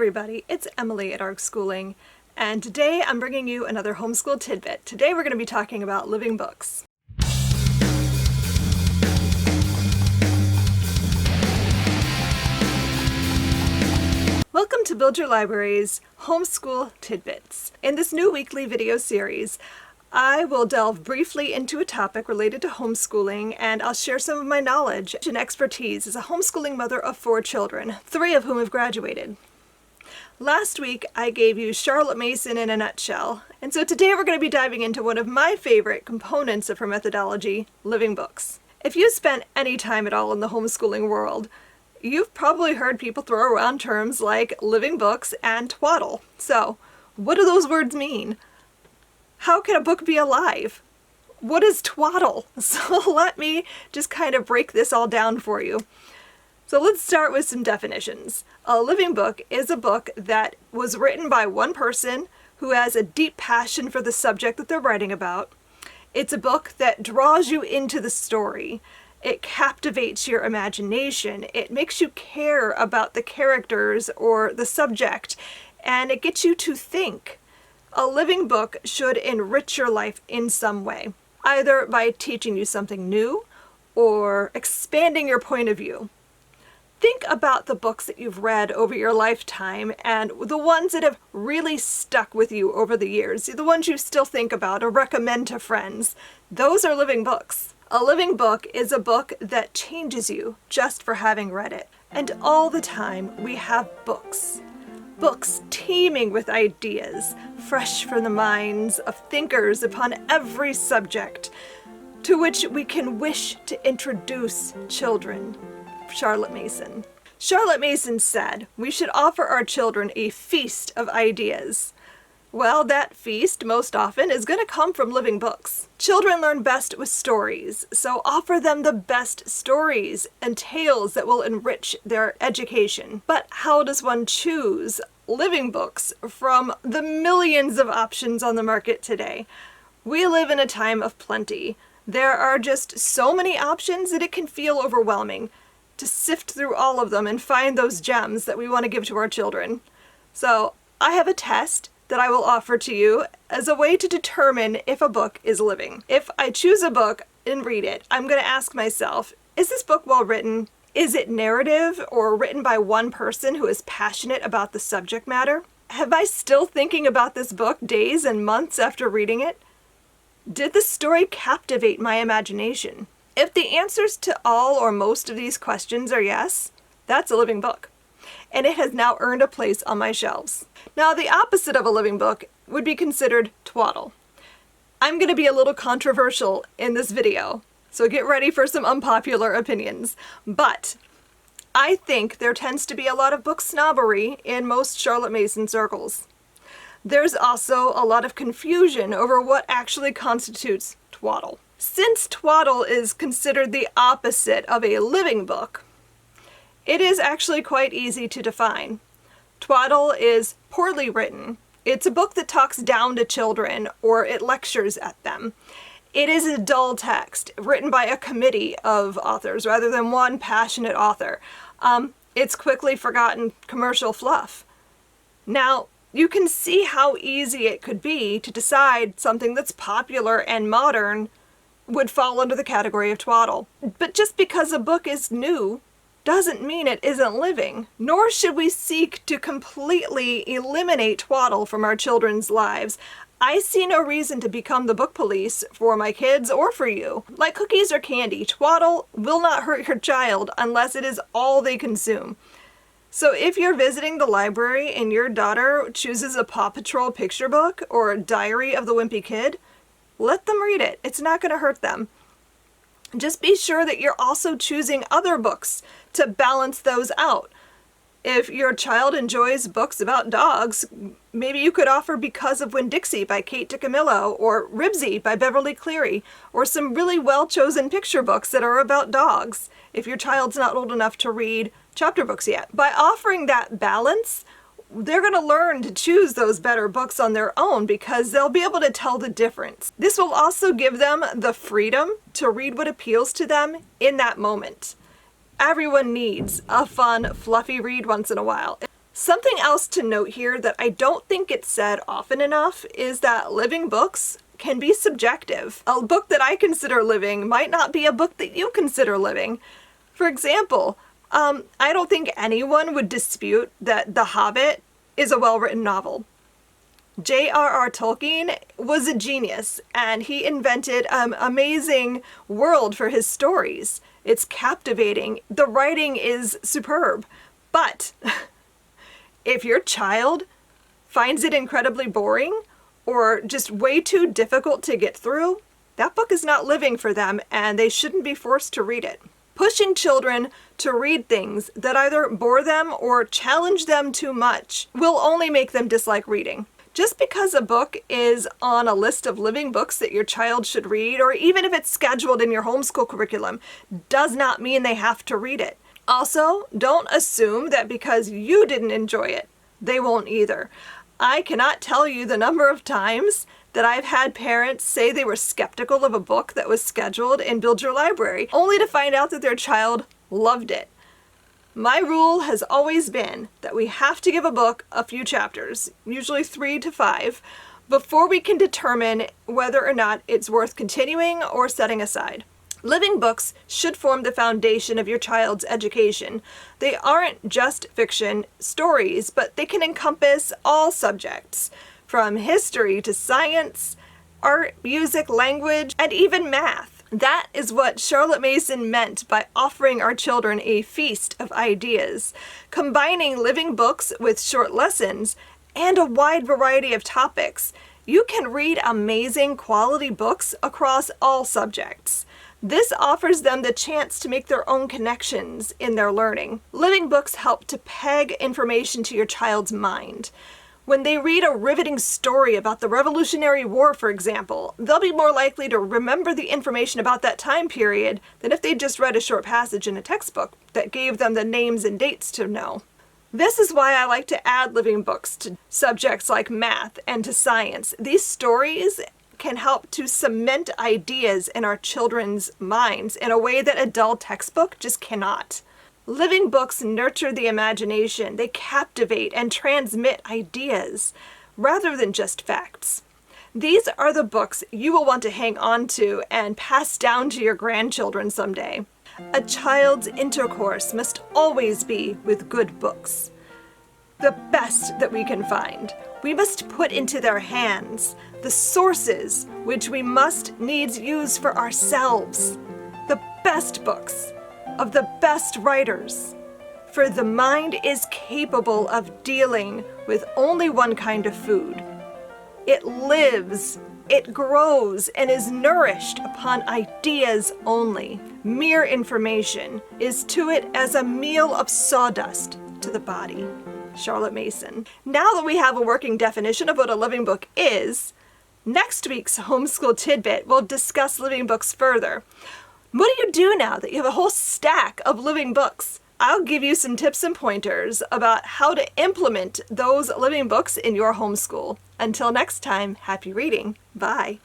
everybody, it's Emily at ARC Schooling, and today I'm bringing you another homeschool tidbit. Today we're going to be talking about living books. Welcome to Build Your Library's Homeschool Tidbits. In this new weekly video series, I will delve briefly into a topic related to homeschooling, and I'll share some of my knowledge and expertise as a homeschooling mother of 4 children, 3 of whom have graduated. Last week, I gave you Charlotte Mason in a nutshell, and so today we're going to be diving into one of my favorite components of her methodology, living books. If you spent any time at all in the homeschooling world, you've probably heard people throw around terms like living books and twaddle. So, what do those words mean? How can a book be alive? What is twaddle? So let me just kind of break this all down for you. So let's start with some definitions. A living book is a book that was written by one person who has a deep passion for the subject that they're writing about. It's a book that draws you into the story. It captivates your imagination. It makes you care about the characters or the subject, and it gets you to think. A living book should enrich your life in some way, either by teaching you something new or expanding your point of view. Think about the books that you've read over your lifetime and the ones that have really stuck with you over the years, the ones you still think about or recommend to friends. Those are living books. A living book is a book that changes you just for having read it. And all the time we have books. Books teeming with ideas, fresh from the minds of thinkers upon every subject, to which we can wish to introduce children. Charlotte Mason. Charlotte Mason said, "We should offer our children a feast of ideas." Well, that feast, most often, is going to come from living books. Children learn best with stories, so offer them the best stories and tales that will enrich their education. But how does one choose living books from the millions of options on the market today? We live in a time of plenty. There are just so many options that it can feel overwhelming to sift through all of them and find those gems that we want to give to our children. So I have a test that I will offer to you as a way to determine if a book is living. If I choose a book and read it, I'm going to ask myself, is this book well written? Is it narrative or written by one person who is passionate about the subject matter? Am I still thinking about this book days and months after reading it? Did the story captivate my imagination? If the answers to all or most of these questions are yes, that's a living book, and it has now earned a place on my shelves. Now, the opposite of a living book would be considered twaddle. I'm going to be a little controversial in this video, so get ready for some unpopular opinions. But I think there tends to be a lot of book snobbery in most Charlotte Mason circles. There's also a lot of confusion over what actually constitutes twaddle. Since twaddle is considered the opposite of a living book, it is actually quite easy to define. Twaddle is poorly written. It's a book that talks down to children or it lectures at them. It is a dull text written by a committee of authors rather than one passionate author. It's quickly forgotten commercial fluff. Now, you can see how easy it could be to decide something that's popular and modern would fall under the category of twaddle. But just because a book is new doesn't mean it isn't living, nor should we seek to completely eliminate twaddle from our children's lives. I see no reason to become the book police for my kids or for you. Like cookies or candy, twaddle will not hurt your child unless it is all they consume. So if you're visiting the library and your daughter chooses a Paw Patrol picture book or a Diary of the Wimpy Kid, let them read it. It's not going to hurt them. Just be sure that you're also choosing other books to balance those out. If your child enjoys books about dogs, maybe you could offer Because of Winn-Dixie by Kate DiCamillo, or Ribsy by Beverly Cleary, or some really well-chosen picture books that are about dogs, if your child's not old enough to read chapter books yet. By offering that balance, they're going to learn to choose those better books on their own because they'll be able to tell the difference. This will also give them the freedom to read what appeals to them in that moment. Everyone needs a fun, fluffy read once in a while. Something else to note here that I don't think gets said often enough is that living books can be subjective. A book that I consider living might not be a book that you consider living. For example, I don't think anyone would dispute that The Hobbit is a well-written novel. J.R.R. Tolkien was a genius, and he invented an amazing world for his stories. It's captivating. The writing is superb. But if your child finds it incredibly boring or just way too difficult to get through, that book is not living for them, and they shouldn't be forced to read it. Pushing children to read things that either bore them or challenge them too much will only make them dislike reading. Just because a book is on a list of living books that your child should read, or even if it's scheduled in your homeschool curriculum, does not mean they have to read it. Also, don't assume that because you didn't enjoy it, they won't either. I cannot tell you the number of times that I've had parents say they were skeptical of a book that was scheduled in Build Your Library, only to find out that their child loved it. My rule has always been that we have to give a book a few chapters, usually 3 to 5, before we can determine whether or not it's worth continuing or setting aside. Living books should form the foundation of your child's education. They aren't just fiction stories, but they can encompass all subjects, from history to science, art, music, language, and even math. That is what Charlotte Mason meant by offering our children a feast of ideas, combining living books with short lessons and a wide variety of topics. You can read amazing quality books across all subjects. This offers them the chance to make their own connections in their learning. Living books help to peg information to your child's mind. When they read a riveting story about the Revolutionary War, for example, they'll be more likely to remember the information about that time period than if they just read a short passage in a textbook that gave them the names and dates to know. This is why I like to add living books to subjects like math and to science. These stories can help to cement ideas in our children's minds in a way that a dull textbook just cannot. Living books nurture the imagination. They captivate and transmit ideas rather than just facts. These are the books you will want to hang on to and pass down to your grandchildren someday. A child's intercourse must always be with good books. The best that we can find. We must put into their hands the sources which we must needs use for ourselves. The best books of the best writers. For the mind is capable of dealing with only one kind of food. It lives, it grows, and is nourished upon ideas only. Mere information is to it as a meal of sawdust to the body. Charlotte Mason. Now that we have a working definition of what a living book is, next week's Homeschool Tidbit will discuss living books further. What do you do now that you have a whole stack of living books? I'll give you some tips and pointers about how to implement those living books in your homeschool. Until next time, happy reading. Bye.